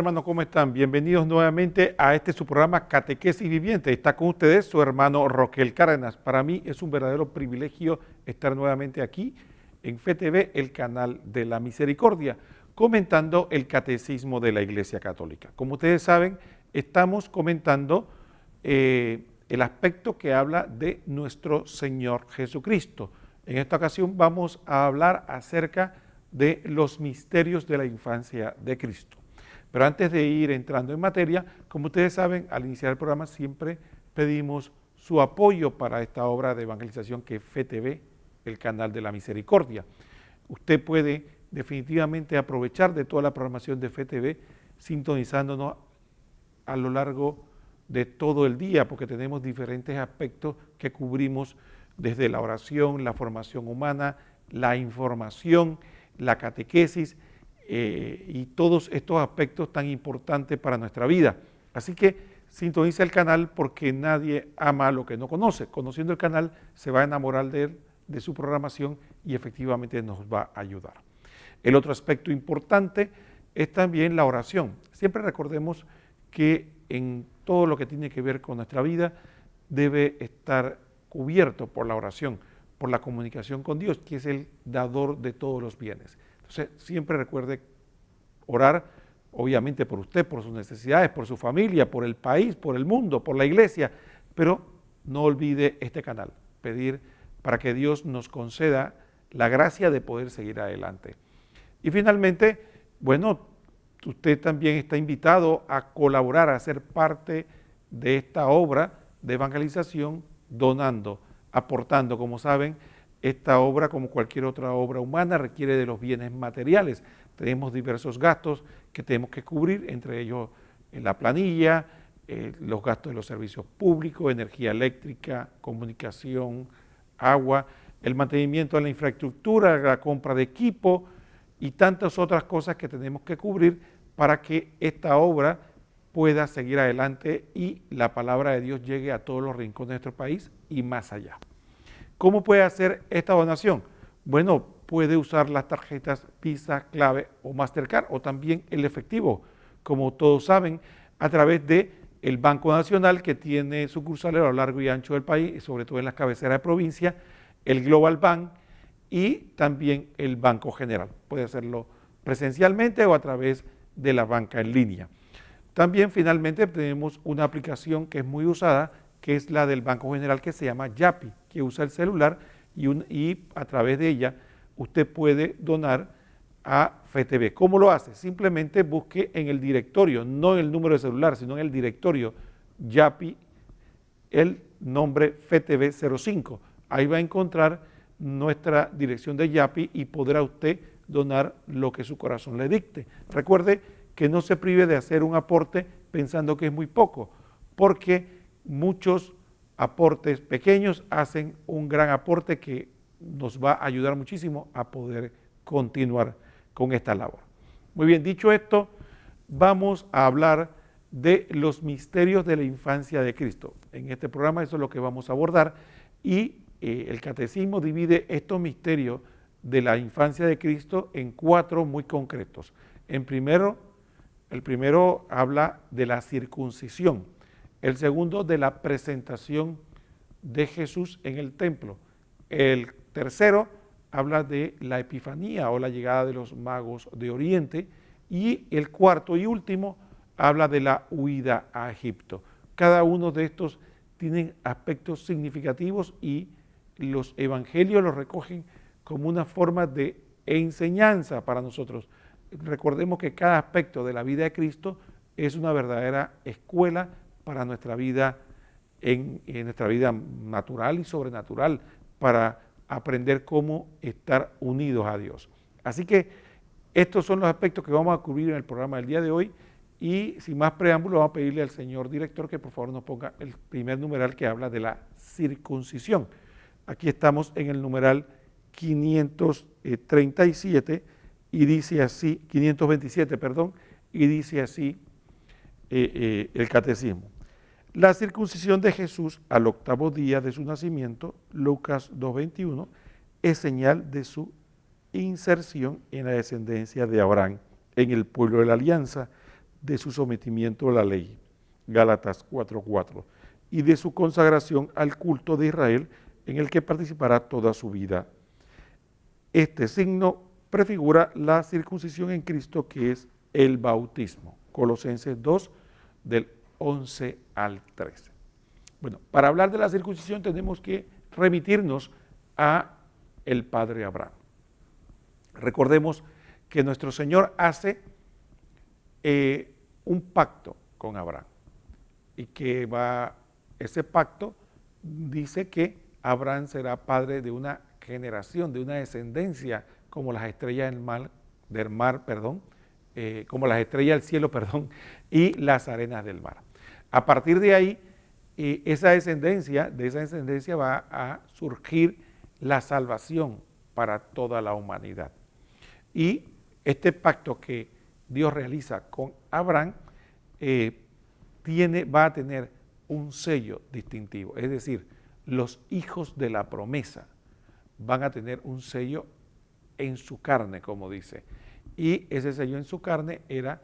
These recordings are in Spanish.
hermanos? ¿Cómo están? Bienvenidos nuevamente a su programa Catequesis Viviente. Está con ustedes su hermano Roquel Cárdenas. Para mí es un verdadero privilegio estar nuevamente aquí en FeTV, el canal de la misericordia, comentando el Catecismo de la Iglesia Católica. Como ustedes saben, estamos comentando el aspecto que habla de nuestro Señor Jesucristo. En esta ocasión vamos a hablar acerca de los misterios de la infancia de Cristo. Pero antes de ir entrando en materia, como ustedes saben, al iniciar el programa siempre pedimos su apoyo para esta obra de evangelización que es FeTV, el canal de la misericordia. Usted puede definitivamente aprovechar de toda la programación de FeTV sintonizándonos a lo largo de todo el día, porque tenemos diferentes aspectos que cubrimos desde la oración, la formación humana, la información, la catequesis y todos estos aspectos tan importantes para nuestra vida. Así que sintoniza el canal porque nadie ama lo que no conoce. Conociendo el canal se va a enamorar de él, de su programación y efectivamente nos va a ayudar. El otro aspecto importante es también la oración. Siempre recordemos que en todo lo que tiene que ver con nuestra vida debe estar cubierto por la oración, por la comunicación con Dios, que es el dador de todos los bienes. Entonces, siempre recuerde orar, obviamente por usted, por sus necesidades, por su familia, por el país, por el mundo, por la iglesia, pero no olvide este canal, pedir para que Dios nos conceda la gracia de poder seguir adelante. Y finalmente, bueno, usted también está invitado a colaborar, a ser parte de esta obra de evangelización, donando, aportando. Como saben, esta obra, como cualquier otra obra humana, requiere de los bienes materiales. Tenemos diversos gastos que tenemos que cubrir, entre ellos la planilla, los gastos de los servicios públicos, energía eléctrica, comunicación, agua, el mantenimiento de la infraestructura, la compra de equipo y tantas otras cosas que tenemos que cubrir para que esta obra pueda seguir adelante y la palabra de Dios llegue a todos los rincones de nuestro país y más allá. ¿Cómo puede hacer esta donación? Bueno, puede usar las tarjetas Visa, Clave o Mastercard o también el efectivo, como todos saben, a través del Banco Nacional, que tiene sucursales a lo largo y ancho del país, y sobre todo en las cabeceras de provincia, el Global Bank y también el Banco General. Puede hacerlo presencialmente o a través de la banca en línea. También finalmente tenemos una aplicación que es muy usada, que es la del Banco General, que se llama Yapi, que usa el celular y a través de ella usted puede donar a FeTV. ¿Cómo lo hace? Simplemente busque en el directorio, no en el número de celular, sino en el directorio Yapi, el nombre FeTV 05. Ahí va a encontrar nuestra dirección de Yapi y podrá usted donar lo que su corazón le dicte. Recuerde que no se prive de hacer un aporte pensando que es muy poco, porque muchos aportes pequeños hacen un gran aporte que nos va a ayudar muchísimo a poder continuar con esta labor. Muy bien, dicho esto, vamos a hablar de los misterios de la infancia de Cristo. En este programa eso es lo que vamos a abordar y el catecismo divide estos misterios de la infancia de Cristo en 4 muy concretos. El primero habla de la circuncisión, el segundo de la presentación de Jesús en el templo, el tercero habla de la epifanía o la llegada de los magos de Oriente y el cuarto y último habla de la huida a Egipto. Cada uno de estos tienen aspectos significativos y los evangelios los recogen como una forma de enseñanza para nosotros. Recordemos que cada aspecto de la vida de Cristo es una verdadera escuela para nuestra vida, en nuestra vida natural y sobrenatural, para aprender cómo estar unidos a Dios. Así que estos son los aspectos que vamos a cubrir en el programa del día de hoy y sin más preámbulo vamos a pedirle al señor director que por favor nos ponga el primer numeral que habla de la circuncisión. Aquí estamos en el numeral 537 y dice así, 527, perdón, y dice así el catecismo. La circuncisión de Jesús al 8º día de su nacimiento, Lucas 2:21, es señal de su inserción en la descendencia de Abraham, en el pueblo de la alianza, de su sometimiento a la ley, Gálatas 4:4, y de su consagración al culto de Israel, en el que participará toda su vida. Este signo prefigura la circuncisión en Cristo, que es el bautismo. Colosenses 2, del 11 al 13. Bueno, para hablar de la circuncisión tenemos que remitirnos a el padre Abraham. Recordemos que nuestro Señor hace un pacto con Abraham y que ese pacto dice que Abraham será padre de una generación, de una descendencia como las estrellas del mar, como las estrellas del cielo, y las arenas del mar. A partir de ahí, de esa descendencia va a surgir la salvación para toda la humanidad. Y este pacto que Dios realiza con Abraham va a tener un sello distintivo, es decir, los hijos de la promesa van a tener un sello en su carne, como dice, y ese sello en su carne era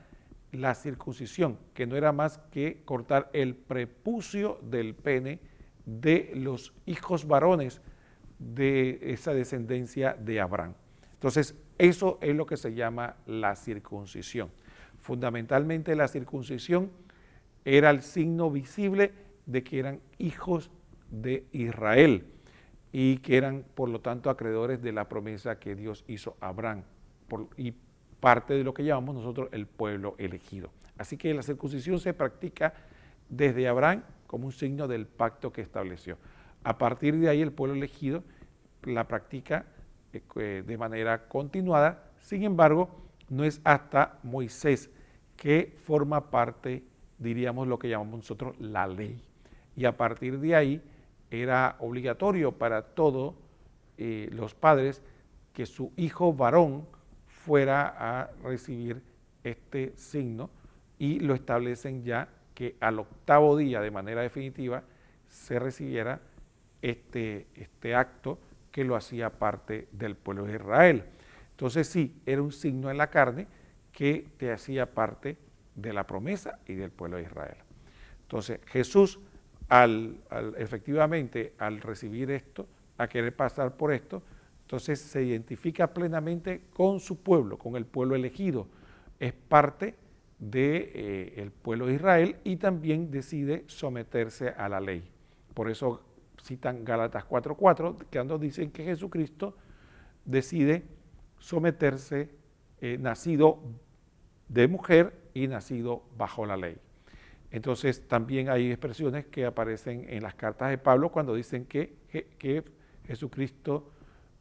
la circuncisión, que no era más que cortar el prepucio del pene de los hijos varones de esa descendencia de Abraham. Entonces, eso es lo que se llama la circuncisión. Fundamentalmente, la circuncisión era el signo visible de que eran hijos de Israel y que eran, por lo tanto, acreedores de la promesa que Dios hizo a Abraham y parte de lo que llamamos nosotros el pueblo elegido. Así que la circuncisión se practica desde Abraham como un signo del pacto que estableció. A partir de ahí el pueblo elegido la practica de manera continuada, sin embargo, no es hasta Moisés que forma parte, diríamos, lo que llamamos nosotros la ley. Y a partir de ahí era obligatorio para todos los padres que su hijo varón fuera a recibir este signo, y lo establecen ya que al octavo día de manera definitiva se recibiera este acto que lo hacía parte del pueblo de Israel. Entonces sí, era un signo en la carne que te hacía parte de la promesa y del pueblo de Israel. Entonces Jesús efectivamente al recibir esto, a querer pasar por esto, entonces se identifica plenamente con su pueblo, con el pueblo elegido. Es parte del pueblo de Israel y también decide someterse a la ley. Por eso citan Gálatas 4:4, que nos dicen que Jesucristo decide someterse, nacido de mujer y nacido bajo la ley. Entonces también hay expresiones que aparecen en las cartas de Pablo cuando dicen que Jesucristo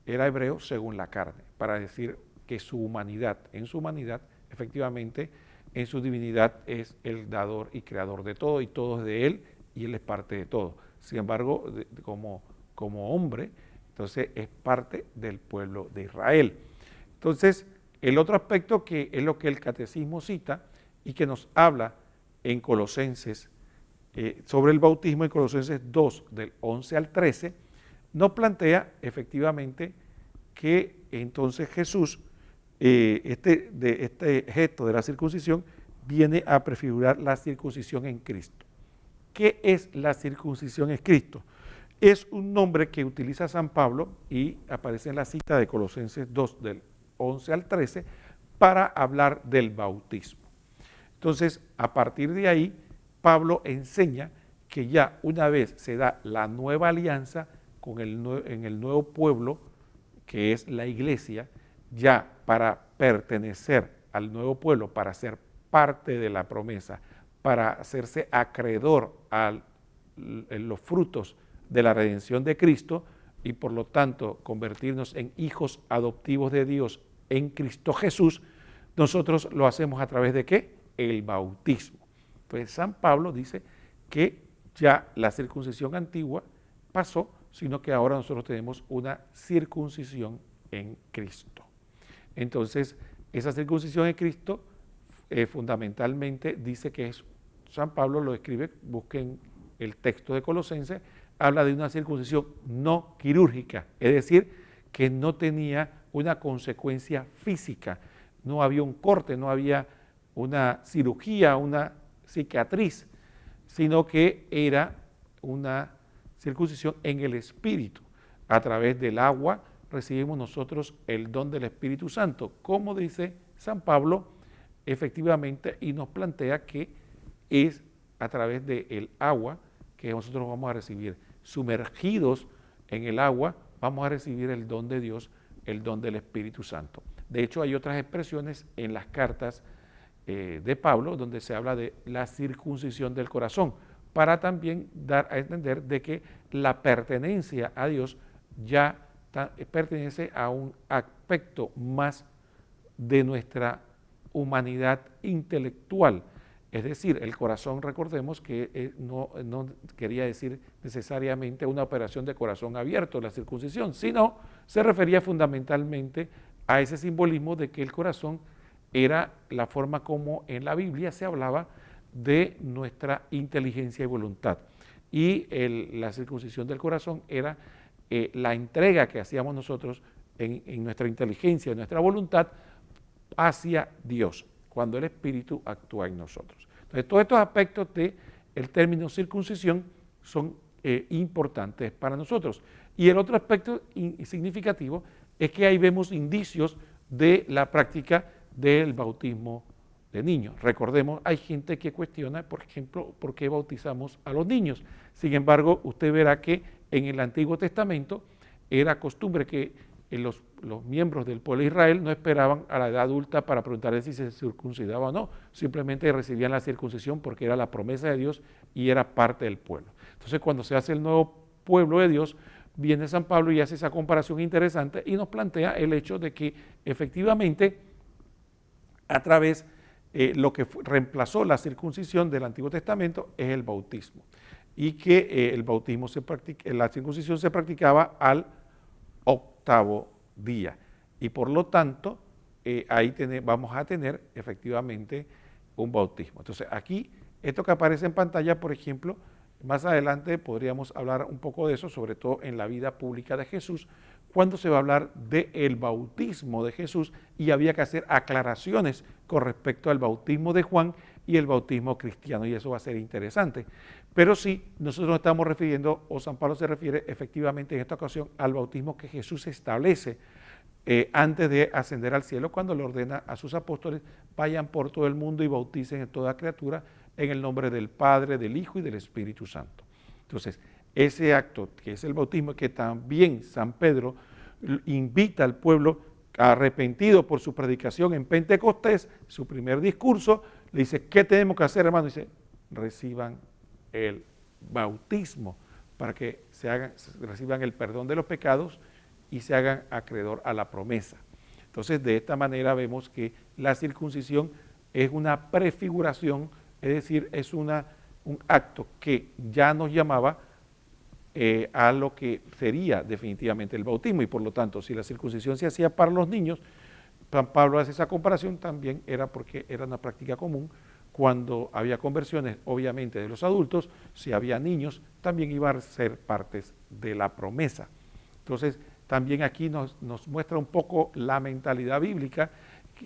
era hebreo según la carne, para decir que en su humanidad, efectivamente, en su divinidad es el dador y creador de todo, y todo es de él, y él es parte de todo. Sin embargo, como hombre, entonces es parte del pueblo de Israel. Entonces, el otro aspecto que es lo que el catecismo cita y que nos habla en Colosenses, sobre el bautismo en Colosenses 2, del 11 al 13, nos plantea efectivamente que entonces Jesús, este gesto de la circuncisión, viene a prefigurar la circuncisión en Cristo. ¿Qué es la circuncisión en Cristo? Es un nombre que utiliza San Pablo y aparece en la cita de Colosenses 2, del 11 al 13, para hablar del bautismo. Entonces, a partir de ahí, Pablo enseña que ya una vez se da la nueva alianza en el nuevo pueblo, que es la iglesia, ya para pertenecer al nuevo pueblo, para ser parte de la promesa, para hacerse acreedor en los frutos de la redención de Cristo y por lo tanto convertirnos en hijos adoptivos de Dios en Cristo Jesús, nosotros lo hacemos a través de ¿qué? El bautismo. Pues San Pablo dice que ya la circuncisión antigua pasó, sino que ahora nosotros tenemos una circuncisión en Cristo. Entonces, esa circuncisión en Cristo fundamentalmente dice que es, San Pablo lo escribe, busquen el texto de Colosenses, habla de una circuncisión no quirúrgica, es decir, que no tenía una consecuencia física, no había un corte, no había una cirugía, una cicatriz, sino que era una circuncisión en el Espíritu. A través del agua recibimos nosotros el don del Espíritu Santo, como dice San Pablo, efectivamente, y nos plantea que es a través del agua que nosotros vamos a recibir. Sumergidos en el agua, vamos a recibir el don de Dios, el don del Espíritu Santo. De hecho, hay otras expresiones en las cartas de Pablo donde se habla de la circuncisión del corazón, para también dar a entender de que la pertenencia a Dios ya pertenece a un aspecto más de nuestra humanidad intelectual. Es decir, el corazón, recordemos que no quería decir necesariamente una operación de corazón abierto, la circuncisión, sino se refería fundamentalmente a ese simbolismo de que el corazón era la forma como en la Biblia se hablaba de nuestra inteligencia y voluntad. Y la circuncisión del corazón era la entrega que hacíamos nosotros en nuestra inteligencia, en nuestra voluntad, hacia Dios, cuando el Espíritu actúa en nosotros. Entonces, todos estos aspectos del término circuncisión son importantes para nosotros. Y el otro aspecto significativo es que ahí vemos indicios de la práctica del bautismo de niños. Recordemos, hay gente que cuestiona, por ejemplo, por qué bautizamos a los niños. Sin embargo, usted verá que en el Antiguo Testamento era costumbre que los miembros del pueblo de Israel no esperaban a la edad adulta para preguntarle si se circuncidaba o no, simplemente recibían la circuncisión porque era la promesa de Dios y era parte del pueblo. Entonces, cuando se hace el nuevo pueblo de Dios, viene San Pablo y hace esa comparación interesante y nos plantea el hecho de que efectivamente a través lo que reemplazó la circuncisión del Antiguo Testamento es el bautismo, y que el bautismo la circuncisión se practicaba al octavo día, y por lo tanto ahí vamos a tener efectivamente un bautismo. Entonces aquí, esto que aparece en pantalla, por ejemplo, más adelante podríamos hablar un poco de eso, sobre todo en la vida pública de Jesús, cuando se va a hablar del bautismo de Jesús, y había que hacer aclaraciones con respecto al bautismo de Juan y el bautismo cristiano, y eso va a ser interesante. Pero sí, nosotros nos estamos refiriendo, o San Pablo se refiere efectivamente en esta ocasión al bautismo que Jesús establece antes de ascender al cielo, cuando le ordena a sus apóstoles: vayan por todo el mundo y bauticen a toda criatura en el nombre del Padre, del Hijo y del Espíritu Santo. Entonces, ese acto que es el bautismo, que también San Pedro invita al pueblo arrepentido por su predicación en Pentecostés, su primer discurso, le dice: ¿qué tenemos que hacer, hermano? Dice: reciban el bautismo para que reciban el perdón de los pecados y se hagan acreedor a la promesa. Entonces, de esta manera vemos que la circuncisión es una prefiguración, es decir, es un acto que ya nos llamaba a lo que sería definitivamente el bautismo, y por lo tanto, si la circuncisión se hacía para los niños, San Pablo hace esa comparación, también era porque era una práctica común. Cuando había conversiones, obviamente, de los adultos, si había niños, también iban a ser partes de la promesa. Entonces, también aquí nos muestra un poco la mentalidad bíblica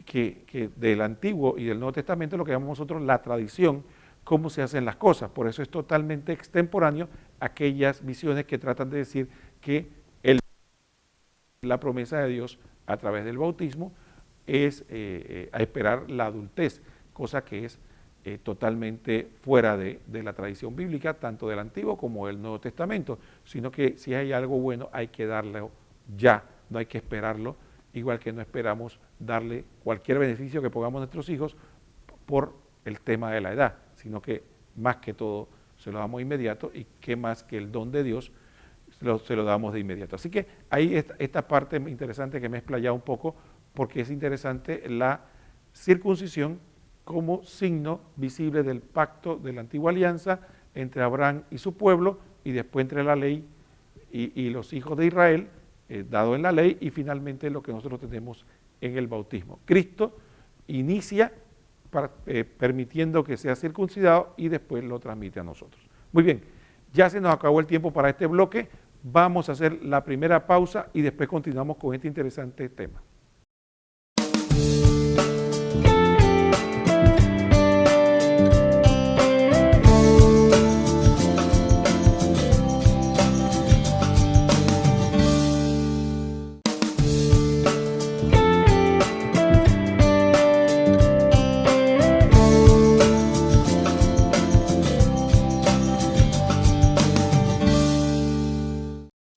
que del Antiguo y del Nuevo Testamento, lo que llamamos nosotros la tradición, cómo se hacen las cosas. Por eso es totalmente extemporáneo aquellas visiones que tratan de decir que la promesa de Dios a través del bautismo es a esperar la adultez, cosa que es totalmente fuera de la tradición bíblica, tanto del Antiguo como del Nuevo Testamento, sino que si hay algo bueno hay que darlo ya, no hay que esperarlo, igual que no esperamos darle cualquier beneficio que pongamos a nuestros hijos por el tema de la edad, sino que más que todo se lo damos de inmediato, y qué más que el don de Dios se lo damos de inmediato. Así que ahí esta parte interesante que me he explayado un poco, porque es interesante la circuncisión como signo visible del pacto de la antigua alianza entre Abraham y su pueblo, y después entre la ley y los hijos de Israel, dado en la ley, y finalmente lo que nosotros tenemos en el bautismo. Cristo inicia permitiendo que sea circuncidado y después lo transmite a nosotros. Muy bien, ya se nos acabó el tiempo para este bloque. Vamos a hacer la primera pausa y después continuamos con este interesante tema.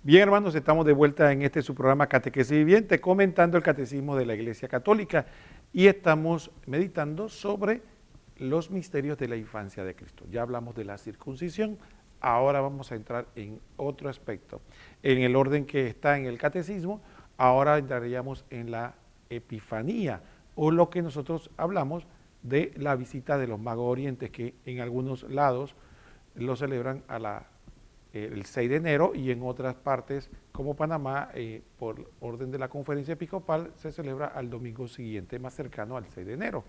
Bien, hermanos, estamos de vuelta en su programa Catequesis Viviente, comentando el Catecismo de la Iglesia Católica y estamos meditando sobre los misterios de la infancia de Cristo. Ya hablamos de la circuncisión, ahora vamos a entrar en otro aspecto. En el orden que está en el Catecismo, ahora entraríamos en la Epifanía, o lo que nosotros hablamos de la visita de los magos orientes, que en algunos lados lo celebran el 6 de enero y en otras partes como Panamá, por orden de la conferencia episcopal, se celebra al domingo siguiente, más cercano al 6 de enero.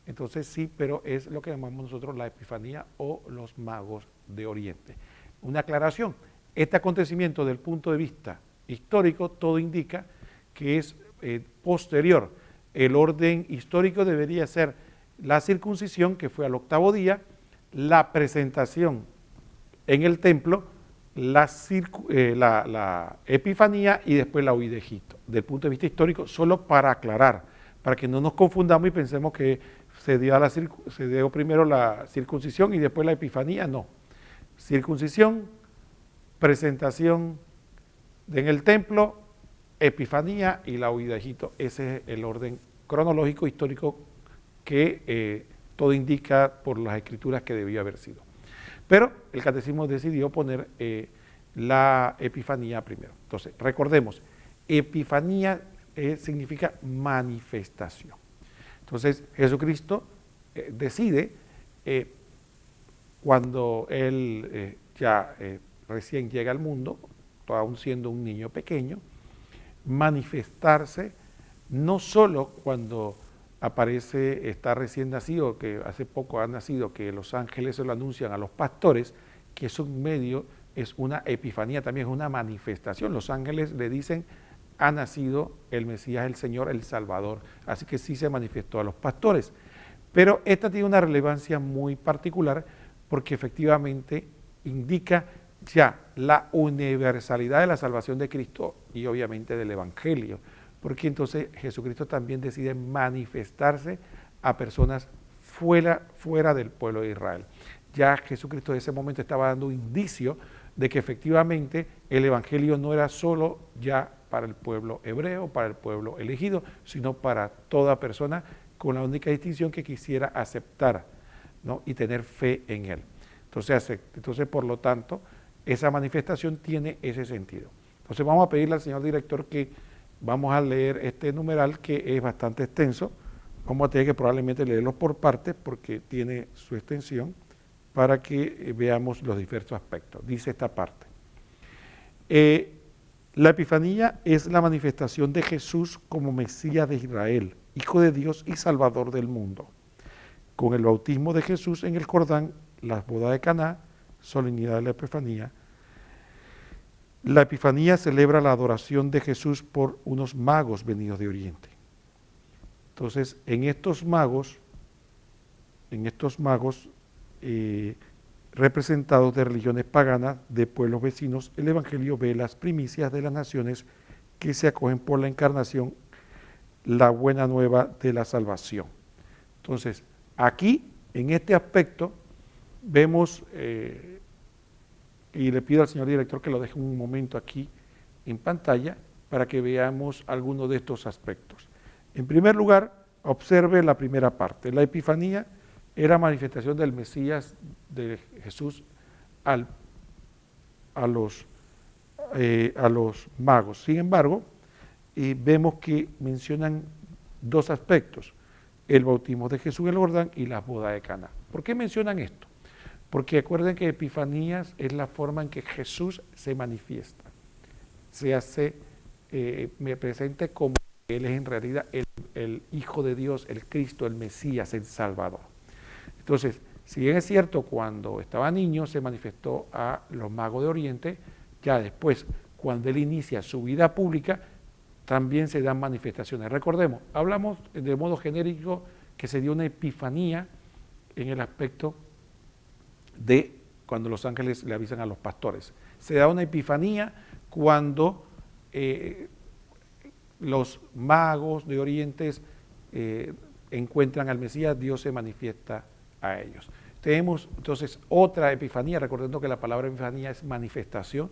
Entonces sí, pero es lo que llamamos nosotros la Epifanía o los magos de Oriente. Una aclaración, este acontecimiento del punto de vista histórico, todo indica que es posterior. El orden histórico debería ser la circuncisión, que fue al 8º día, la presentación en el templo, la Epifanía y después la huida de Egipto. Del punto de vista histórico, solo para aclarar, para que no nos confundamos y pensemos que se dio primero la circuncisión y después la Epifanía. No. Circuncisión, presentación en el templo, Epifanía y la huida de Egipto. Ese es el orden cronológico histórico que todo indica por las escrituras que debió haber sido. Pero el catecismo decidió poner la Epifanía primero. Entonces, recordemos, Epifanía significa manifestación. Entonces, Jesucristo decide, cuando Él recién llega al mundo, aún siendo un niño pequeño, manifestarse no solo cuando aparece, está recién nacido, que hace poco ha nacido, que los ángeles se lo anuncian a los pastores, que es un medio, es una epifanía, también es una manifestación. Los ángeles le dicen, ha nacido el Mesías, el Señor, el Salvador. Así que sí se manifestó a los pastores. Pero esta tiene una relevancia muy particular porque efectivamente indica ya la universalidad de la salvación de Cristo y obviamente del Evangelio. Porque entonces Jesucristo también decide manifestarse a personas fuera del pueblo de Israel. Ya Jesucristo en ese momento estaba dando un indicio de que efectivamente el Evangelio no era solo ya para el pueblo hebreo, para el pueblo elegido, sino para toda persona, con la única distinción que quisiera aceptar, ¿no? Y tener fe en Él. Entonces, por lo tanto, esa manifestación tiene ese sentido. Entonces vamos a pedirle al señor director que vamos a leer este numeral que es bastante extenso. Vamos a tener que probablemente leerlo por partes porque tiene su extensión para que veamos los diversos aspectos. Dice esta parte. La Epifanía es la manifestación de Jesús como Mesías de Israel, Hijo de Dios y Salvador del mundo. Con el bautismo de Jesús en el Jordán, las bodas de Caná, solemnidad de la Epifanía. La Epifanía celebra la adoración de Jesús por unos magos venidos de Oriente. Entonces, en estos magos representados de religiones paganas, de pueblos vecinos, el Evangelio ve las primicias de las naciones que se acogen por la encarnación, la buena nueva de la salvación. Entonces, aquí, en este aspecto, vemos, y le pido al señor director que lo deje un momento aquí en pantalla para que veamos algunos de estos aspectos. En primer lugar, observe la primera parte. La Epifanía era manifestación del Mesías, de Jesús, a los magos. Sin embargo, vemos que mencionan dos aspectos, el bautismo de Jesús en el Jordán y las bodas de Caná. ¿Por qué mencionan esto? Porque acuerden que Epifanías es la forma en que Jesús se manifiesta, se hace presente como Él es en realidad el Hijo de Dios, el Cristo, el Mesías, el Salvador. Entonces, si bien es cierto, cuando estaba niño se manifestó a los magos de Oriente, ya después, cuando Él inicia su vida pública, también se dan manifestaciones. Recordemos, hablamos de modo genérico que se dio una epifanía en el aspecto de cuando los ángeles le avisan a los pastores. Se da una epifanía cuando los magos de Oriente encuentran al Mesías, Dios se manifiesta a ellos. Tenemos entonces otra epifanía, recordando que la palabra epifanía es manifestación,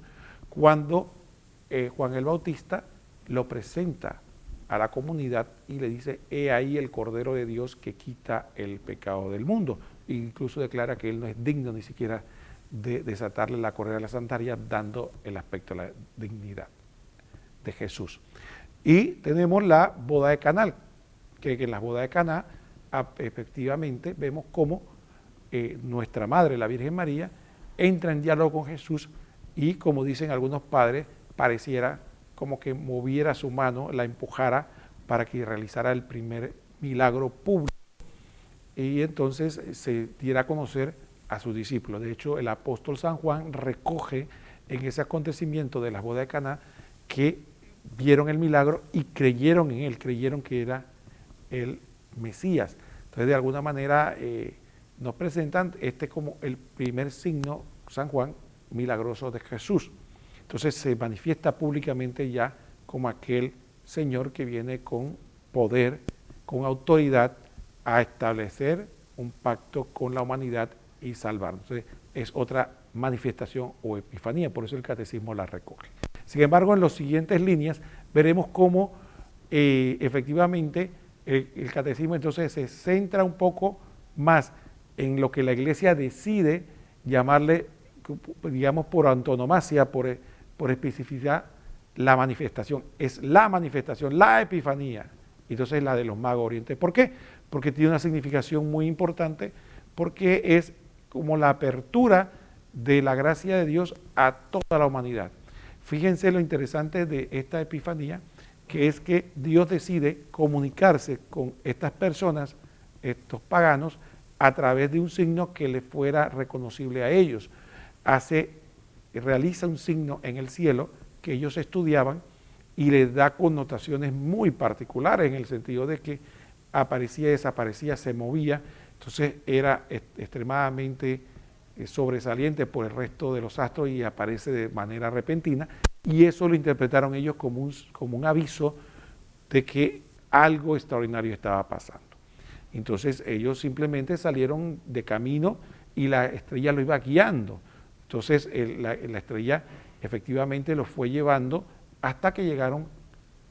cuando Juan el Bautista lo presenta a la comunidad y le dice, he ahí el Cordero de Dios que quita el pecado del mundo. E incluso declara que él no es digno ni siquiera de desatarle la correa de la sandalia, dando el aspecto de la dignidad de Jesús. Y tenemos la boda de Caná, que en la boda de Caná efectivamente vemos cómo nuestra Madre, la Virgen María, entra en diálogo con Jesús y, como dicen algunos padres, pareciera como que moviera su mano, la empujara para que realizara el primer milagro público y entonces se diera a conocer a sus discípulos. De hecho, el apóstol San Juan recoge en ese acontecimiento de la boda de Caná que vieron el milagro y creyeron en él, creyeron que era el Mesías. Entonces, de alguna manera, nos presentan como el primer signo, San Juan, milagroso de Jesús. Entonces se manifiesta públicamente ya como aquel Señor que viene con poder, con autoridad, a establecer un pacto con la humanidad y salvarnos. Entonces es otra manifestación o epifanía, por eso el catecismo la recoge. Sin embargo, en las siguientes líneas veremos cómo efectivamente el catecismo entonces se centra un poco más en lo que la Iglesia decide llamarle, digamos, por antonomasia, por especificidad, la manifestación. Es la manifestación, la epifanía. Entonces la de los magos orientales. ¿Por qué? Porque tiene una significación muy importante, porque es como la apertura de la gracia de Dios a toda la humanidad. Fíjense lo interesante de esta epifanía, que es que Dios decide comunicarse con estas personas, estos paganos, a través de un signo que le fuera reconocible a ellos. Realiza un signo en el cielo que ellos estudiaban y les da connotaciones muy particulares en el sentido de que aparecía, desaparecía, se movía, entonces era extremadamente sobresaliente por el resto de los astros y aparece de manera repentina, y eso lo interpretaron ellos como un aviso de que algo extraordinario estaba pasando. Entonces ellos simplemente salieron de camino y la estrella lo iba guiando. Entonces la estrella efectivamente los fue llevando hasta que llegaron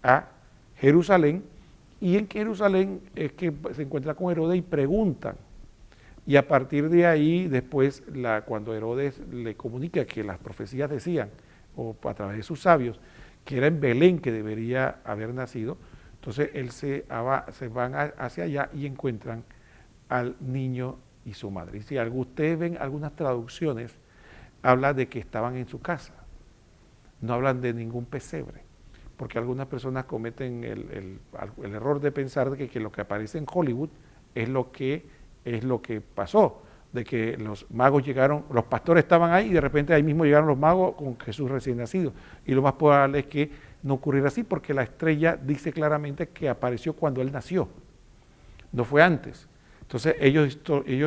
a Jerusalén, y en Jerusalén es que se encuentra con Herodes y preguntan. Y a partir de ahí, después, cuando Herodes le comunica que las profecías decían, o a través de sus sabios, que era en Belén que debería haber nacido, entonces él se van hacia allá y encuentran al niño y su madre. Y si ustedes ven algunas traducciones, habla de que estaban en su casa, no hablan de ningún pesebre, porque algunas personas cometen el error de pensar de que lo que aparece en Hollywood es lo que pasó, de que los magos llegaron, los pastores estaban ahí y de repente ahí mismo llegaron los magos con Jesús recién nacido. Y lo más probable es que no ocurriera así, porque la estrella dice claramente que apareció cuando él nació, no fue antes. Entonces ellos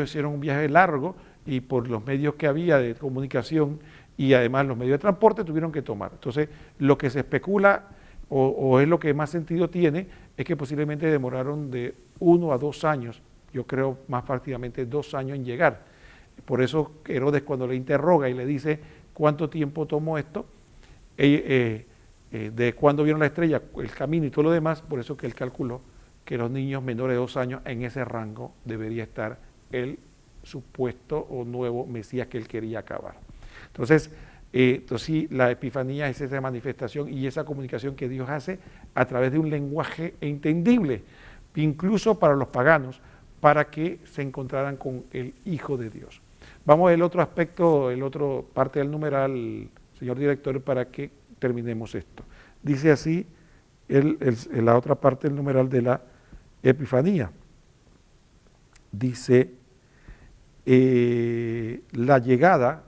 hicieron un viaje largo y por los medios que había de comunicación y además los medios de transporte tuvieron que tomar. Entonces lo que se especula o es lo que más sentido tiene es que posiblemente demoraron de 1 a 2 años, yo creo más prácticamente 2 años en llegar. Por eso Herodes, cuando le interroga y le dice cuánto tiempo tomó esto, de cuándo vieron la estrella, el camino y todo lo demás, por eso que él calculó que los niños menores de 2 años, en ese rango debería estar el supuesto o nuevo Mesías que él quería acabar. Entonces sí, la epifanía es esa manifestación y esa comunicación que Dios hace a través de un lenguaje entendible, incluso para los paganos, para que se encontraran con el Hijo de Dios. Vamos al otro aspecto, el otro parte del numeral, señor director, para que terminemos esto. Dice así la otra parte del numeral de la epifanía. Dice la llegada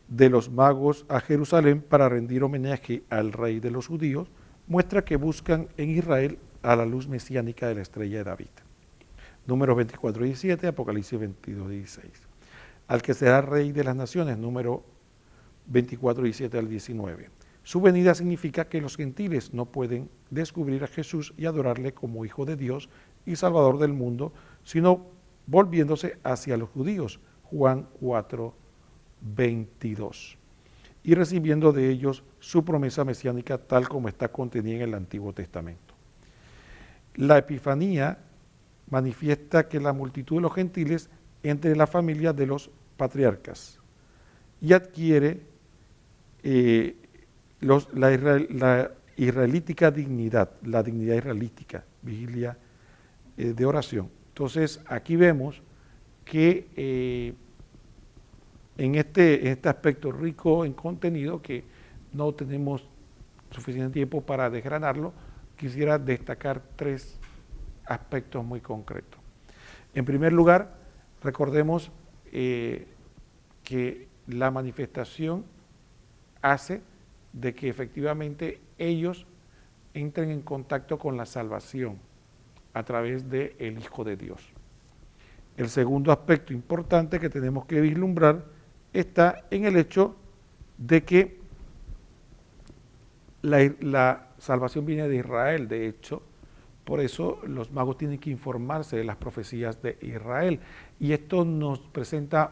de los magos a Jerusalén para rendir homenaje al rey de los judíos muestra que buscan en Israel a la luz mesiánica de la estrella de David. Números 24 y 17, Apocalipsis 22 y 16. Al que será rey de las naciones, número 24 y 17 al 19. Su venida significa que los gentiles no pueden descubrir a Jesús y adorarle como Hijo de Dios y Salvador del mundo, sino volviéndose hacia los judíos. Juan 4, 22. y recibiendo de ellos su promesa mesiánica tal como está contenida en el Antiguo Testamento. La Epifanía manifiesta que la multitud de los gentiles entre la familia de los patriarcas y adquiere la israelítica dignidad, la dignidad israelítica, vigilia de oración. Entonces, aquí vemos que en este aspecto rico en contenido, que no tenemos suficiente tiempo para desgranarlo, quisiera destacar 3 aspectos muy concretos. En primer lugar, recordemos que la manifestación hace de que efectivamente ellos entren en contacto con la salvación a través del Hijo de Dios. El segundo aspecto importante que tenemos que vislumbrar está en el hecho de que la salvación viene de Israel, de hecho, por eso los magos tienen que informarse de las profecías de Israel. Y esto nos presenta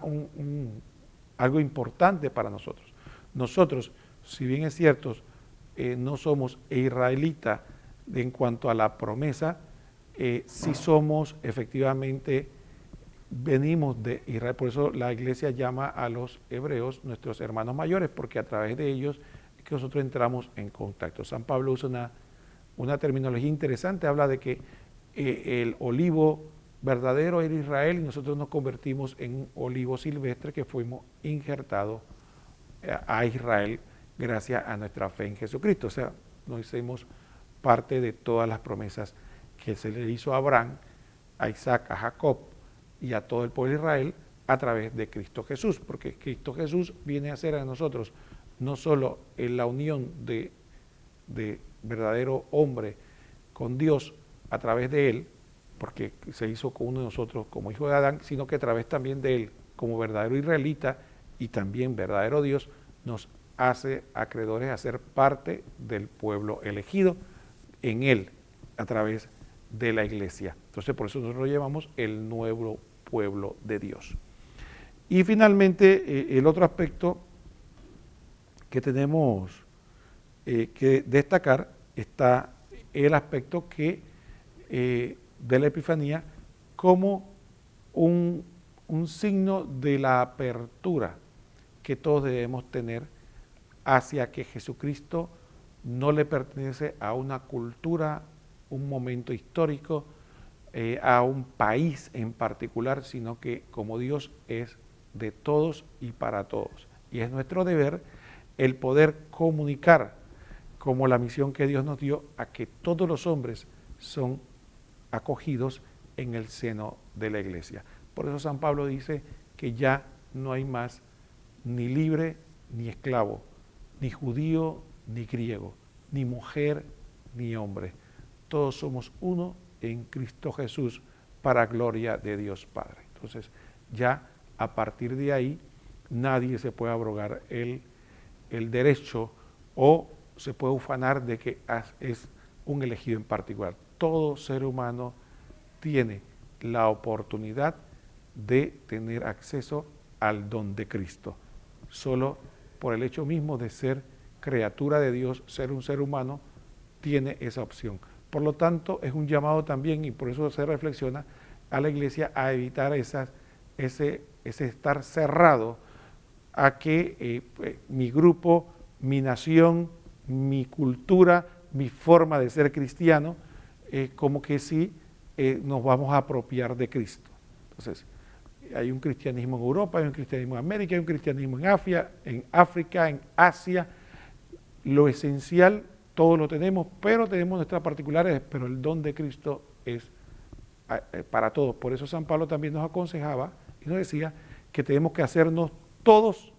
algo importante para nosotros. Nosotros, si bien es cierto, no somos israelitas en cuanto a la promesa, sí somos efectivamente, venimos de Israel. Por eso la iglesia llama a los hebreos nuestros hermanos mayores, porque a través de ellos es que nosotros entramos en contacto. San Pablo usa una terminología interesante, habla de que el olivo verdadero era Israel y nosotros nos convertimos en un olivo silvestre que fuimos injertados a Israel gracias a nuestra fe en Jesucristo. O sea, nos hicimos parte de todas las promesas que se le hizo a Abraham, a Isaac, a Jacob y a todo el pueblo de Israel a través de Cristo Jesús, porque Cristo Jesús viene a ser a nosotros no solo en la unión de verdadero hombre con Dios a través de él, porque se hizo con uno de nosotros como hijo de Adán, sino que a través también de él, como verdadero israelita y también verdadero Dios, nos hace acreedores a ser parte del pueblo elegido en él, a través de la iglesia. Entonces, por eso nosotros lo llamamos el nuevo pueblo de Dios. Y finalmente, el otro aspecto que tenemos que destacar está el aspecto que de la Epifanía como un signo de la apertura que todos debemos tener hacia que Jesucristo no le pertenece a una cultura, un momento histórico, a un país en particular, sino que como Dios es de todos y para todos. Y es nuestro deber el poder comunicar como la misión que Dios nos dio a que todos los hombres son acogidos en el seno de la iglesia. Por eso San Pablo dice que ya no hay más ni libre ni esclavo, ni judío ni griego, ni mujer ni hombre. Todos somos uno en Cristo Jesús para gloria de Dios Padre. Entonces ya a partir de ahí nadie se puede abrogar el derecho o se puede ufanar de que es un elegido en particular. Todo ser humano tiene la oportunidad de tener acceso al don de Cristo. Solo por el hecho mismo de ser criatura de Dios, ser un ser humano, tiene esa opción. Por lo tanto, es un llamado también, y por eso se reflexiona, a la iglesia a evitar ese estar cerrado a que mi grupo, mi nación, mi cultura, mi forma de ser cristiano, como que sí nos vamos a apropiar de Cristo. Entonces, hay un cristianismo en Europa, hay un cristianismo en América, hay un cristianismo en África, en Asia. Lo esencial, todo lo tenemos, pero tenemos nuestras particulares, pero el don de Cristo es para todos. Por eso San Pablo también nos aconsejaba y nos decía que tenemos que hacernos todos,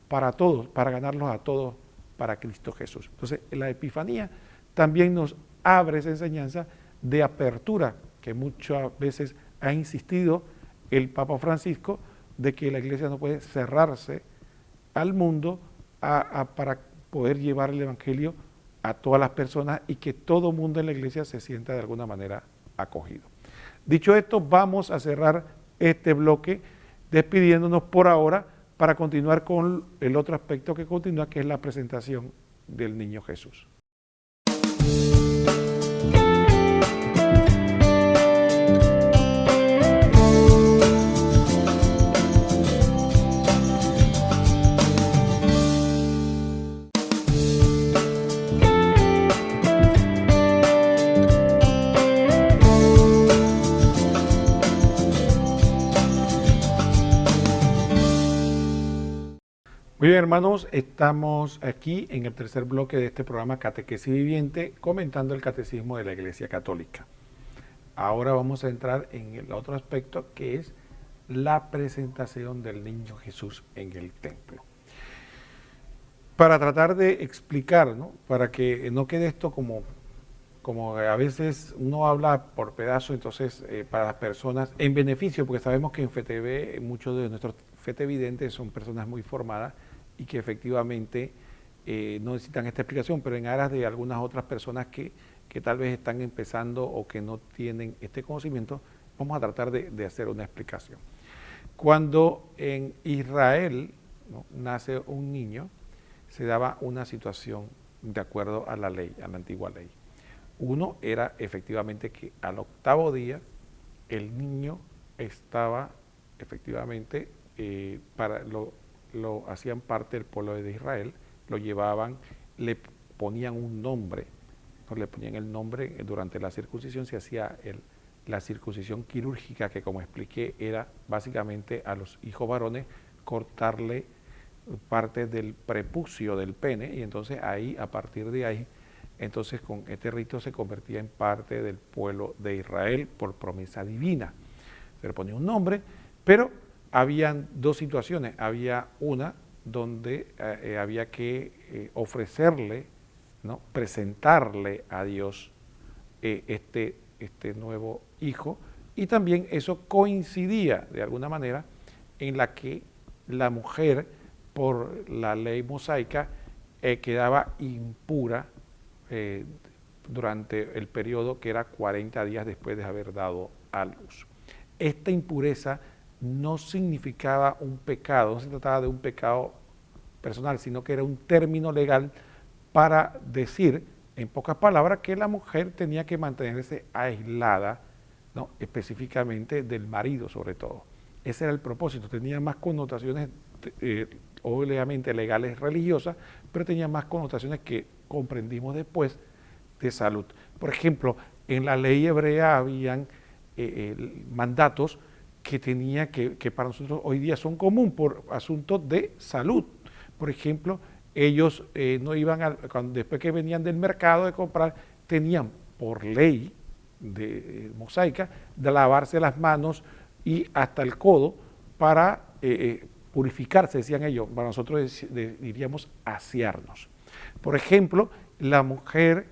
para ganarlos a todos para Cristo Jesús. Entonces, la Epifanía también nos abre esa enseñanza de apertura que muchas veces ha insistido el Papa Francisco, de que la iglesia no puede cerrarse al mundo para poder llevar el evangelio a todas las personas y que todo mundo en la iglesia se sienta de alguna manera acogido. Dicho esto, vamos a cerrar este bloque despidiéndonos por ahora para continuar con el otro aspecto que continúa, que es la presentación del niño Jesús. Muy bien, hermanos, estamos aquí en el tercer bloque de este programa Catequesis Viviente, comentando el Catecismo de la Iglesia Católica. Ahora vamos a entrar en el otro aspecto, que es la presentación del niño Jesús en el templo. Para tratar de explicar, ¿no?, para que no quede esto como a veces uno habla por pedazos, entonces para las personas, en beneficio, porque sabemos que en FETV muchos de nuestros fetevidentes son personas muy formadas y que efectivamente no necesitan esta explicación, pero en aras de algunas otras personas que tal vez están empezando o que no tienen este conocimiento, vamos a tratar de hacer una explicación. Cuando en Israel, ¿no?, nace un niño, se daba una situación de acuerdo a la ley, a la antigua ley. Uno era efectivamente que al octavo día el niño estaba efectivamente, lo hacían parte del pueblo de Israel, lo llevaban, le ponían un nombre, ¿no?, le ponían el nombre. Durante la circuncisión se hacía la circuncisión quirúrgica, que como expliqué era básicamente a los hijos varones cortarle parte del prepucio del pene, y entonces ahí, a partir de ahí, entonces con este rito se convertía en parte del pueblo de Israel por promesa divina. Se le ponía un nombre, pero habían dos situaciones. Había una donde había que ofrecerle, ¿no?, presentarle a Dios este nuevo hijo, y también eso coincidía de alguna manera en la que la mujer, por la ley mosaica, quedaba impura durante el periodo que era 40 días después de haber dado a luz. Esta impureza no significaba un pecado, no se trataba de un pecado personal, sino que era un término legal para decir, en pocas palabras, que la mujer tenía que mantenerse aislada, ¿no?, específicamente del marido sobre todo. Ese era el propósito. Tenía más connotaciones obviamente legales, religiosas, pero tenía más connotaciones que comprendimos después de salud. Por ejemplo, en la ley hebrea habían mandatos que tenía que para nosotros hoy día son comunes por asuntos de salud. Por ejemplo, ellos no iban después que venían del mercado de comprar, tenían por ley mosaica de lavarse las manos y hasta el codo para purificarse, decían ellos. Para nosotros diríamos asearnos. Por ejemplo, la mujer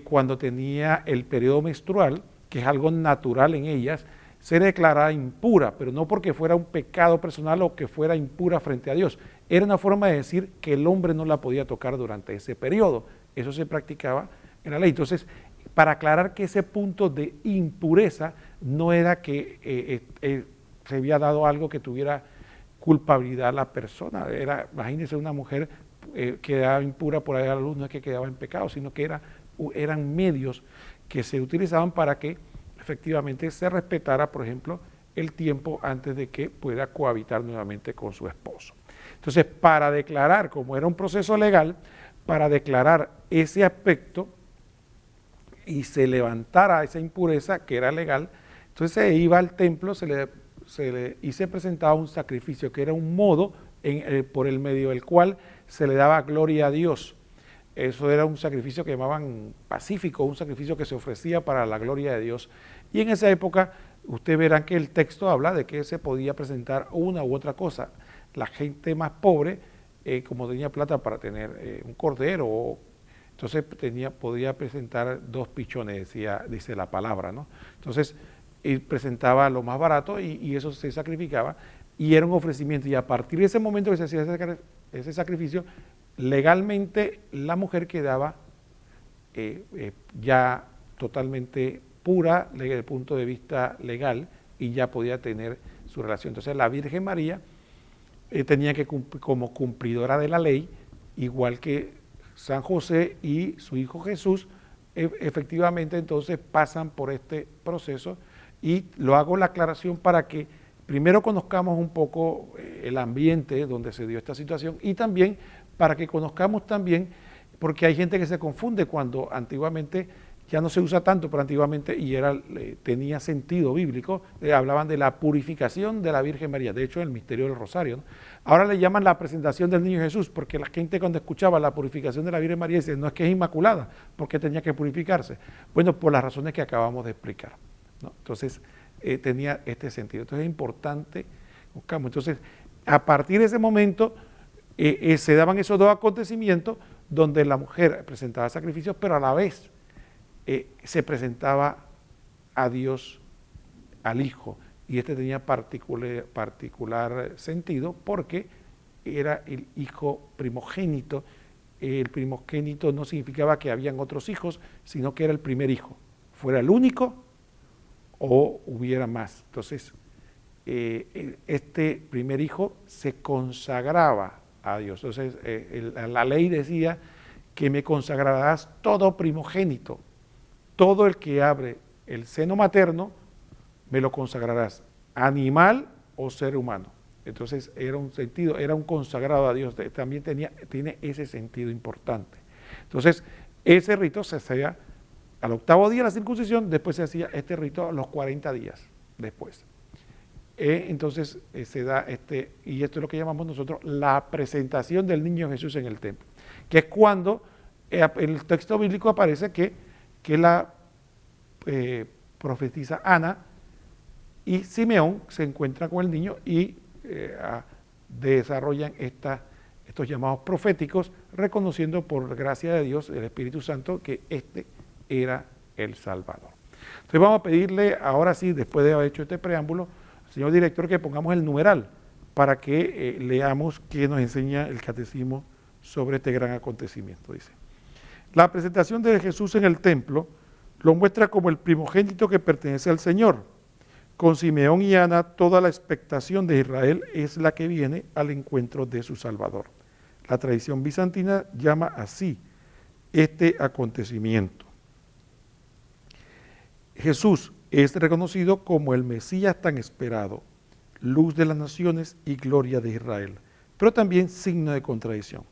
cuando tenía el periodo menstrual, que es algo natural en ellas, se declaraba impura, pero no porque fuera un pecado personal o que fuera impura frente a Dios. Era una forma de decir que el hombre no la podía tocar durante ese periodo. Eso se practicaba en la ley. Entonces, para aclarar que ese punto de impureza no era que se había dado algo que tuviera culpabilidad a la persona. Imagínense, una mujer quedaba impura por ahí a la luz, no es que quedaba en pecado, sino que eran medios que se utilizaban para que efectivamente se respetara, por ejemplo, el tiempo antes de que pueda cohabitar nuevamente con su esposo. Entonces, para declarar, como era un proceso legal, para declarar ese aspecto y se levantara esa impureza que era legal, entonces se iba al templo y se presentaba un sacrificio, que era un modo por el medio del cual se le daba gloria a Dios. Eso era un sacrificio que llamaban pacífico, un sacrificio que se ofrecía para la gloria de Dios. Y en esa época, ustedes verán que el texto habla de que se podía presentar una u otra cosa. La gente más pobre, como tenía plata para tener un cordero, entonces podía presentar 2 pichones, dice la palabra, ¿no? Entonces, él presentaba lo más barato y eso se sacrificaba, y era un ofrecimiento. Y a partir de ese momento que se hacía ese sacrificio, legalmente la mujer quedaba ya totalmente pura desde el punto de vista legal y ya podía tener su relación. Entonces la Virgen María tenía que cumplir como cumplidora de la ley, igual que San José y su hijo Jesús, efectivamente entonces pasan por este proceso, y lo hago la aclaración para que primero conozcamos un poco el ambiente donde se dio esta situación, y también para que conozcamos también, porque hay gente que se confunde cuando antiguamente, ya no se usa tanto, pero antiguamente, y tenía sentido bíblico, hablaban de la purificación de la Virgen María, de hecho el misterio del Rosario, ¿no? Ahora le llaman la presentación del niño Jesús, porque la gente cuando escuchaba la purificación de la Virgen María dice, no es que es inmaculada, porque tenía que purificarse. Bueno, por las razones que acabamos de explicar, ¿no? Entonces, tenía este sentido. Entonces es importante, buscamos. Entonces, a partir de ese momento, se daban esos dos acontecimientos donde la mujer presentaba sacrificios, pero a la vez se presentaba a Dios, al Hijo, y este tenía particular sentido porque era el hijo primogénito. El primogénito no significaba que habían otros hijos, sino que era el primer hijo, fuera el único o hubiera más. Entonces, este primer hijo se consagraba a Dios. Entonces, la ley decía que me consagrarás todo primogénito, todo el que abre el seno materno, me lo consagrarás, animal o ser humano. Entonces era un sentido, era un consagrado a Dios, también tiene ese sentido importante. Entonces ese rito se hacía al octavo día de la circuncisión, después se hacía este rito a los 40 días después. Entonces se da y esto es lo que llamamos nosotros la presentación del niño Jesús en el templo, que es cuando en el texto bíblico aparece que la profetiza Ana, y Simeón se encuentra con el niño y desarrollan estos llamados proféticos, reconociendo por gracia de Dios, el Espíritu Santo, que este era el Salvador. Entonces vamos a pedirle ahora sí, después de haber hecho este preámbulo, al señor director, que pongamos el numeral para que leamos qué nos enseña el catecismo sobre este gran acontecimiento. Dice: la presentación de Jesús en el templo lo muestra como el primogénito que pertenece al Señor. Con Simeón y Ana, toda la expectación de Israel es la que viene al encuentro de su Salvador. La tradición bizantina llama así este acontecimiento. Jesús es reconocido como el Mesías tan esperado, luz de las naciones y gloria de Israel, pero también signo de contradicción.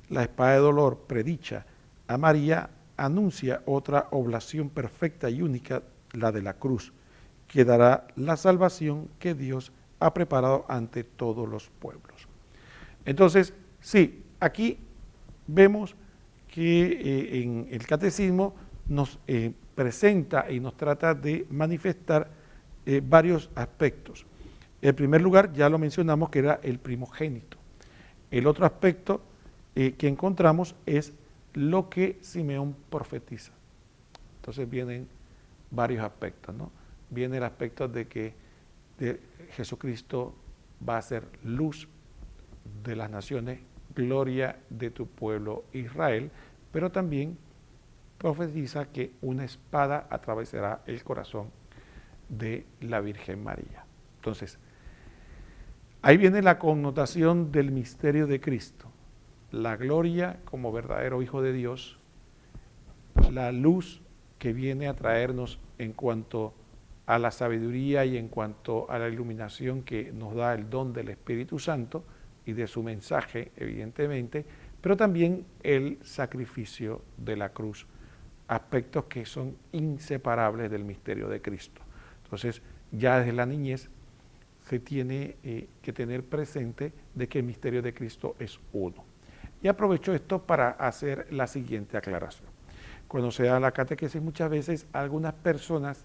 La espada de dolor predicha a María anuncia otra oblación perfecta y única, la de la cruz, que dará la salvación que Dios ha preparado ante todos los pueblos. Entonces, sí, aquí vemos que en el catecismo nos presenta y nos trata de manifestar varios aspectos. En primer lugar, ya lo mencionamos, que era el primogénito. El otro aspecto que encontramos es lo que Simeón profetiza. Entonces vienen varios aspectos, ¿no? Viene el aspecto de que Jesucristo va a ser luz de las naciones, gloria de tu pueblo Israel, pero también profetiza que una espada atravesará el corazón de la Virgen María. Entonces, ahí viene la connotación del misterio de Cristo, la gloria como verdadero Hijo de Dios, la luz que viene a traernos en cuanto a la sabiduría y en cuanto a la iluminación que nos da el don del Espíritu Santo y de su mensaje, evidentemente, pero también el sacrificio de la cruz, aspectos que son inseparables del misterio de Cristo. Entonces, ya desde la niñez se tiene que tener presente de que el misterio de Cristo es uno. Y aprovecho esto para hacer la siguiente aclaración. Cuando se da la catequesis, muchas veces algunas personas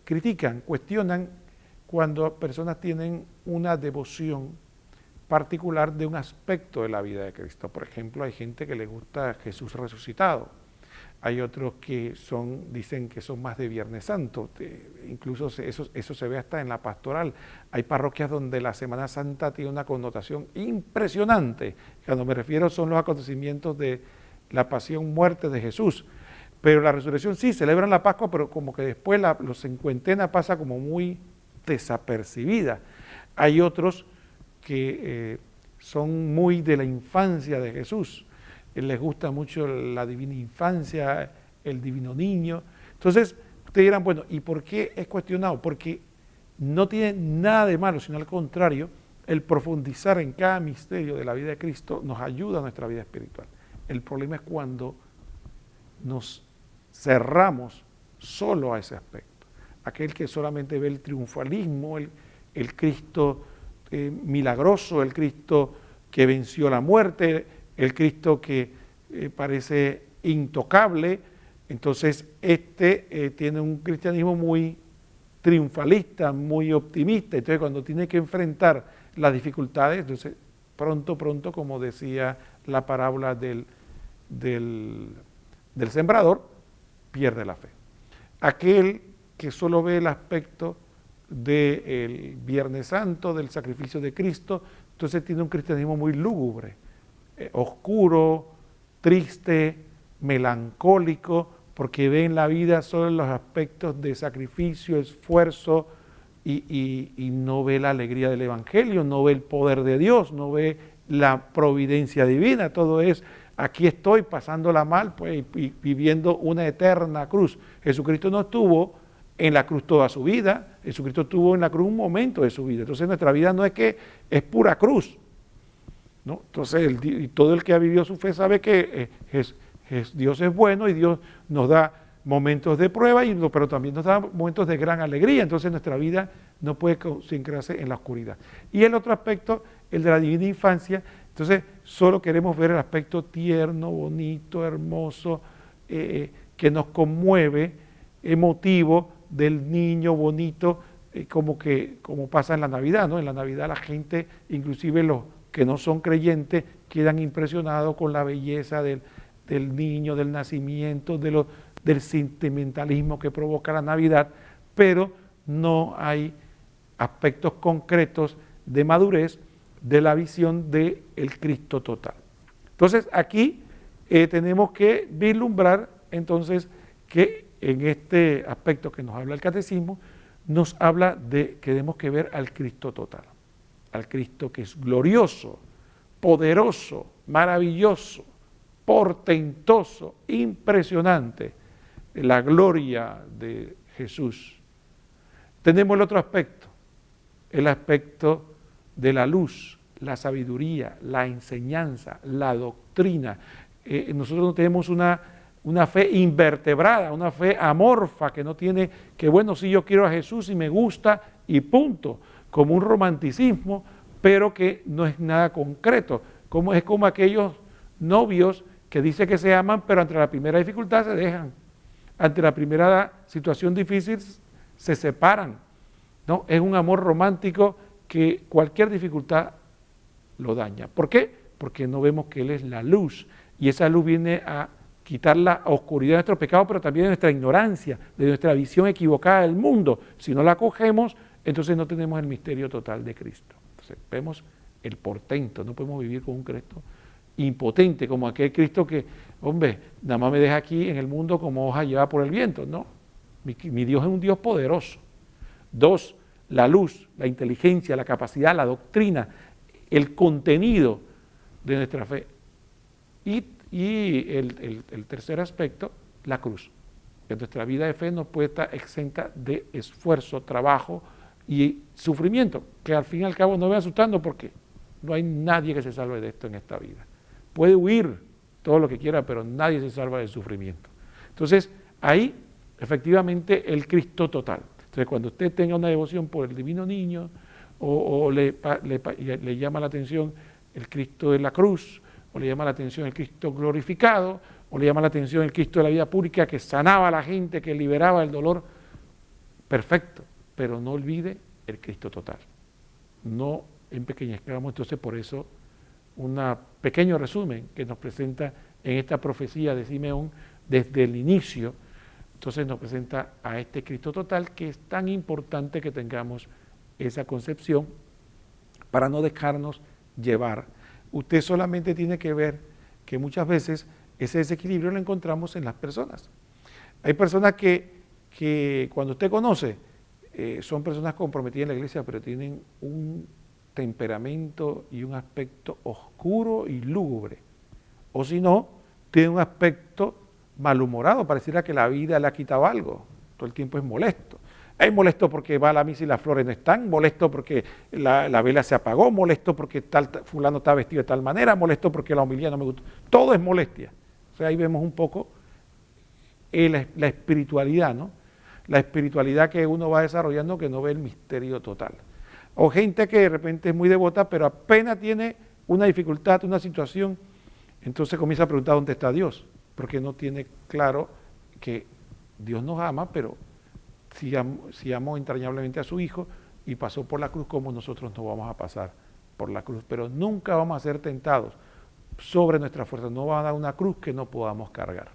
critican, cuestionan cuando personas tienen una devoción particular de un aspecto de la vida de Cristo. Por ejemplo, hay gente que le gusta Jesús resucitado, hay otros que dicen que son más de Viernes Santo, incluso eso se ve hasta en la pastoral. Hay parroquias donde la Semana Santa tiene una connotación impresionante. Cuando me refiero son los acontecimientos de la pasión, muerte de Jesús. Pero la resurrección sí, celebran la Pascua, pero como que después los cincuentena pasa como muy desapercibida. Hay otros que son muy de la infancia de Jesús. Les gusta mucho la divina infancia, el divino niño. Entonces, ustedes dirán, bueno, ¿y por qué es cuestionado? Porque no tiene nada de malo, sino al contrario, el profundizar en cada misterio de la vida de Cristo nos ayuda a nuestra vida espiritual. El problema es cuando nos cerramos solo a ese aspecto. Aquel que solamente ve el triunfalismo, el Cristo milagroso, el Cristo que venció la muerte, el Cristo que parece intocable. Entonces tiene un cristianismo muy triunfalista, muy optimista. Entonces cuando tiene que enfrentar las dificultades, entonces pronto, como decía la parábola del sembrador, pierde la fe. Aquel que solo ve el aspecto del Viernes Santo, del sacrificio de Cristo, entonces tiene un cristianismo muy lúgubre, oscuro, triste, melancólico, porque ve en la vida solo los aspectos de sacrificio, esfuerzo, y no ve la alegría del Evangelio, no ve el poder de Dios, no ve la providencia divina. Todo es, aquí estoy pasándola mal, pues, y viviendo una eterna cruz. Jesucristo no estuvo en la cruz toda su vida, Jesucristo estuvo en la cruz un momento de su vida. Entonces nuestra vida no es que es pura cruz, ¿no? Entonces todo el que ha vivido su fe sabe que Dios es bueno y Dios nos da momentos de prueba, pero también nos da momentos de gran alegría. Entonces nuestra vida no puede concentrarse en la oscuridad. Y el otro aspecto, el de la divina infancia, entonces solo queremos ver el aspecto tierno, bonito, hermoso, que nos conmueve, emotivo del niño bonito, como pasa en la Navidad, ¿no? En la Navidad la gente, inclusive los que no son creyentes, quedan impresionados con la belleza del niño, del nacimiento, del sentimentalismo que provoca la Navidad, pero no hay aspectos concretos de madurez de la visión del Cristo total. Entonces aquí tenemos que vislumbrar entonces que en este aspecto que nos habla el catecismo, nos habla de que tenemos que ver al Cristo total, al Cristo que es glorioso, poderoso, maravilloso, portentoso, impresionante, la gloria de Jesús. Tenemos el otro aspecto, el aspecto de la luz, la sabiduría, la enseñanza, la doctrina. Nosotros no tenemos una fe invertebrada, una fe amorfa, que no tiene, que bueno, sí, yo quiero a Jesús y me gusta y punto, como un romanticismo, pero que no es nada concreto, es como aquellos novios que dicen que se aman, pero ante la primera dificultad se dejan, ante la primera situación difícil se separan, ¿no? Es un amor romántico que cualquier dificultad lo daña. ¿Por qué? Porque no vemos que Él es la luz, y esa luz viene a quitar la oscuridad de nuestro pecado, pero también de nuestra ignorancia, de nuestra visión equivocada del mundo. Si no la cogemos, entonces no tenemos el misterio total de Cristo. Entonces vemos el portento, no podemos vivir con un Cristo impotente, como aquel Cristo que, hombre, nada más me deja aquí en el mundo como hoja llevada por el viento. No, mi Dios es un Dios poderoso. 2, la luz, la inteligencia, la capacidad, la doctrina, el contenido de nuestra fe. Y el tercer aspecto, la cruz. Que nuestra vida de fe no puede estar exenta de esfuerzo, trabajo y sufrimiento, que al fin y al cabo no me asustando porque no hay nadie que se salve de esto en esta vida. Puede huir todo lo que quiera, pero nadie se salva del sufrimiento. Entonces, ahí efectivamente el Cristo total. Entonces, cuando usted tenga una devoción por el divino niño o le llama la atención el Cristo de la cruz, o le llama la atención el Cristo glorificado, o le llama la atención el Cristo de la vida pública que sanaba a la gente, que liberaba el dolor, perfecto, pero no olvide el Cristo total. No empequeñezcamos. Entonces, por eso, un pequeño resumen que nos presenta en esta profecía de Simeón desde el inicio, entonces nos presenta a este Cristo total, que es tan importante que tengamos esa concepción para no dejarnos llevar. Usted solamente tiene que ver que muchas veces ese desequilibrio lo encontramos en las personas. Hay personas que cuando usted conoce, son personas comprometidas en la iglesia, pero tienen temperamento y un aspecto oscuro y lúgubre. O si no, tiene un aspecto malhumorado, pareciera que la vida le ha quitado algo, todo el tiempo es molesto. Es molesto porque va a la misa y las flores no están, molesto porque la vela se apagó, molesto porque fulano está vestido de tal manera, molesto porque la homilía no me gustó. Todo es molestia. O sea, ahí vemos un poco la espiritualidad, ¿no? La espiritualidad que uno va desarrollando que no ve el misterio total. O gente que de repente es muy devota, pero apenas tiene una dificultad, una situación, entonces comienza a preguntar dónde está Dios, porque no tiene claro que Dios nos ama, pero si amó entrañablemente a su Hijo y pasó por la cruz, como nosotros no vamos a pasar por la cruz. Pero nunca vamos a ser tentados sobre nuestra fuerza, no va a dar una cruz que no podamos cargar.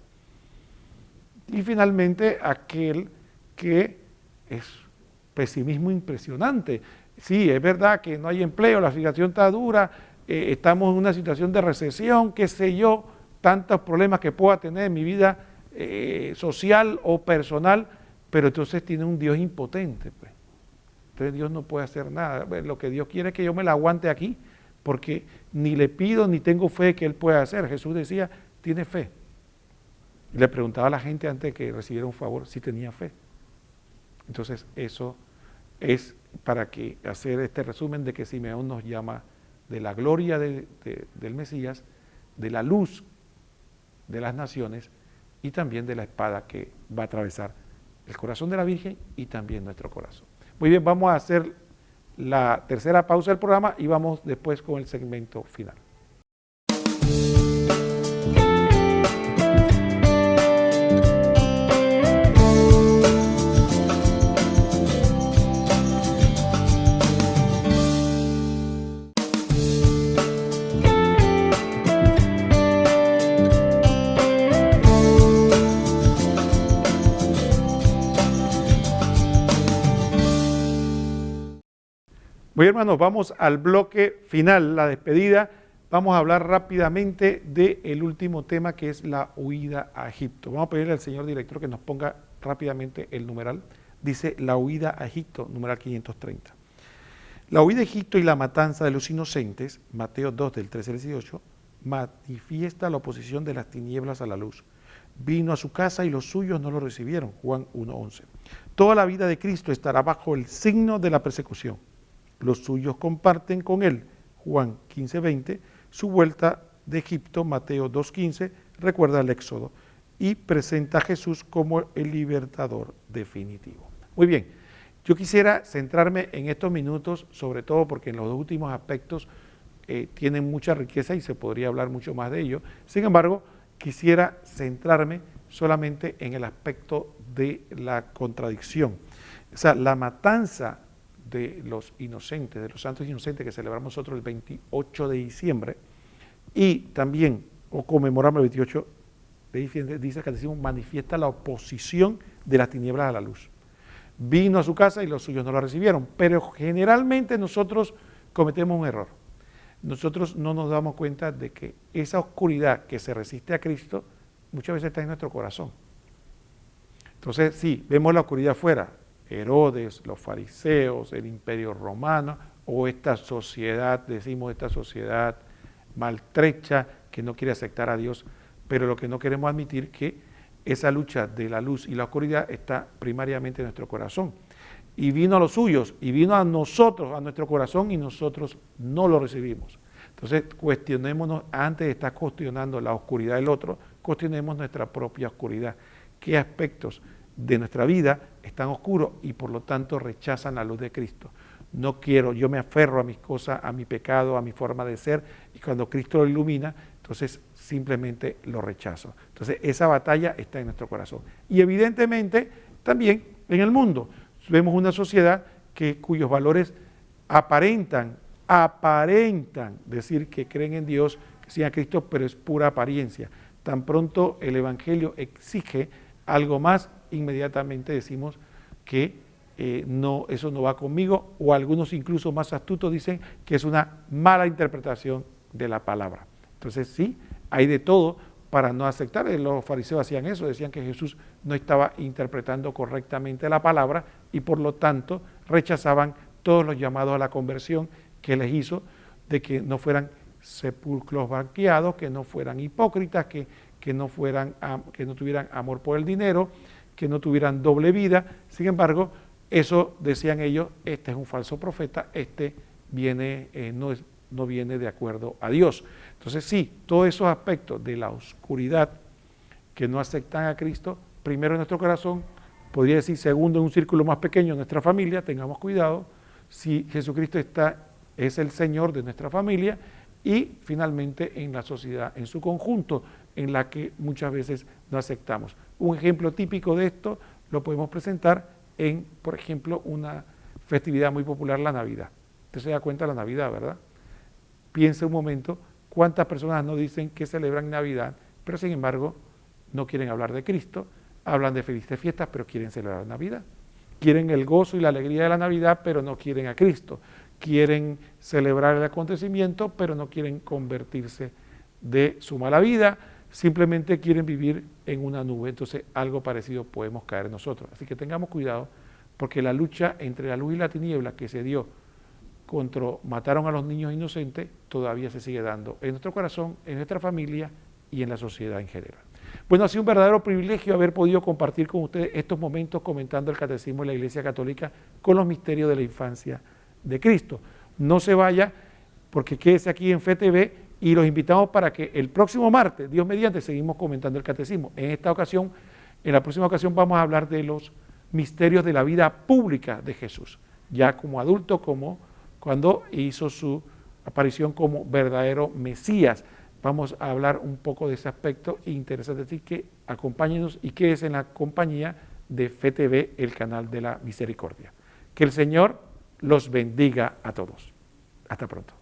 Y finalmente, aquel que es pesimismo impresionante. Sí, es verdad que no hay empleo, la situación está dura, estamos en una situación de recesión, qué sé yo, tantos problemas que pueda tener en mi vida social o personal, pero entonces tiene un Dios impotente, pues. Entonces Dios no puede hacer nada. Lo que Dios quiere es que yo me la aguante aquí, porque ni le pido ni tengo fe que Él pueda hacer. Jesús decía, ¿tiene fe? Y le preguntaba a la gente antes de que recibiera un favor si tenía fe. Entonces eso es para que hacer este resumen de que Simeón nos llama de la gloria del Mesías, de la luz de las naciones y también de la espada que va a atravesar el corazón de la Virgen y también nuestro corazón. Muy bien, vamos a hacer la tercera pausa del programa y vamos después con el segmento final. Muy bien, hermanos, vamos al bloque final, la despedida. Vamos a hablar rápidamente del último tema, que es la huida a Egipto. Vamos a pedirle al señor director que nos ponga rápidamente el numeral. Dice la huida a Egipto, numeral 530. La huida a Egipto y la matanza de los inocentes, Mateo 2 del 13 al 18, manifiesta la oposición de las tinieblas a la luz. Vino a su casa y los suyos no lo recibieron, Juan 1:11. Toda la vida de Cristo estará bajo el signo de la persecución. Los suyos comparten con él, Juan 15:20, su vuelta de Egipto, Mateo 2:15, recuerda el Éxodo, y presenta a Jesús como el libertador definitivo. Muy bien, yo quisiera centrarme en estos minutos, sobre todo porque en los dos últimos aspectos tienen mucha riqueza y se podría hablar mucho más de ello. Sin embargo, quisiera centrarme solamente en el aspecto de la contradicción. O sea, la matanza de los inocentes, de los santos inocentes que celebramos nosotros el 28 de diciembre y también, o conmemoramos el 28 de diciembre, dice el catecismo, manifiesta la oposición de las tinieblas a la luz. Vino a su casa y los suyos no la recibieron, pero generalmente nosotros cometemos un error. Nosotros no nos damos cuenta de que esa oscuridad que se resiste a Cristo muchas veces está en nuestro corazón. Entonces, sí, vemos la oscuridad afuera, Herodes, los fariseos, el imperio romano, o esta sociedad, decimos esta sociedad maltrecha que no quiere aceptar a Dios, pero lo que no queremos admitir que esa lucha de la luz y la oscuridad está primariamente en nuestro corazón. Y vino a los suyos, y vino a nosotros, a nuestro corazón, y nosotros no lo recibimos. Entonces, cuestionémonos, antes de estar cuestionando la oscuridad del otro, cuestionemos nuestra propia oscuridad. ¿Qué aspectos de nuestra vida están oscuros y por lo tanto rechazan la luz de Cristo? No quiero, yo me aferro a mis cosas, a mi pecado, a mi forma de ser, y cuando Cristo lo ilumina, entonces simplemente lo rechazo. Entonces esa batalla está en nuestro corazón. Y evidentemente también en el mundo. Vemos una sociedad cuyos valores aparentan decir que creen en Dios, que siguen a Cristo, pero es pura apariencia. Tan pronto el Evangelio exige algo más, inmediatamente decimos que no, eso no va conmigo, o algunos incluso más astutos dicen que es una mala interpretación de la palabra. Entonces sí, hay de todo para no aceptar. Los fariseos hacían eso, decían que Jesús no estaba interpretando correctamente la palabra y por lo tanto rechazaban todos los llamados a la conversión que les hizo de que no fueran sepulcros blanqueados, que no fueran hipócritas, que no tuvieran amor por el dinero, que no tuvieran doble vida. Sin embargo, eso decían ellos, este es un falso profeta, este no viene de acuerdo a Dios. Entonces sí, todos esos aspectos de la oscuridad que no aceptan a Cristo, primero en nuestro corazón, podría decir segundo en un círculo más pequeño en nuestra familia, tengamos cuidado, si Jesucristo es el Señor de nuestra familia, y finalmente en la sociedad en su conjunto, en la que muchas veces no aceptamos. Un ejemplo típico de esto lo podemos presentar en, por ejemplo, una festividad muy popular, la Navidad. Usted se da cuenta de la Navidad, ¿verdad? Piensa un momento cuántas personas no dicen que celebran Navidad, pero sin embargo no quieren hablar de Cristo, hablan de felices fiestas, pero quieren celebrar Navidad. Quieren el gozo y la alegría de la Navidad, pero no quieren a Cristo. Quieren celebrar el acontecimiento, pero no quieren convertirse de su mala vida, simplemente quieren vivir en una nube. Entonces algo parecido podemos caer nosotros. Así que tengamos cuidado, porque la lucha entre la luz y la tiniebla que se dio contra mataron a los niños inocentes, todavía se sigue dando en nuestro corazón, en nuestra familia y en la sociedad en general. Bueno, ha sido un verdadero privilegio haber podido compartir con ustedes estos momentos comentando el Catecismo de la Iglesia Católica con los misterios de la infancia de Cristo. No se vaya, porque quédese aquí en FETV y los invitamos para que el próximo martes, Dios mediante, seguimos comentando el Catecismo. En la próxima ocasión vamos a hablar de los misterios de la vida pública de Jesús, ya como adulto, como cuando hizo su aparición como verdadero Mesías. Vamos a hablar un poco de ese aspecto interesante, así que acompáñenos y quédese en la compañía de FETV, el canal de la misericordia. Que el Señor los bendiga a todos. Hasta pronto.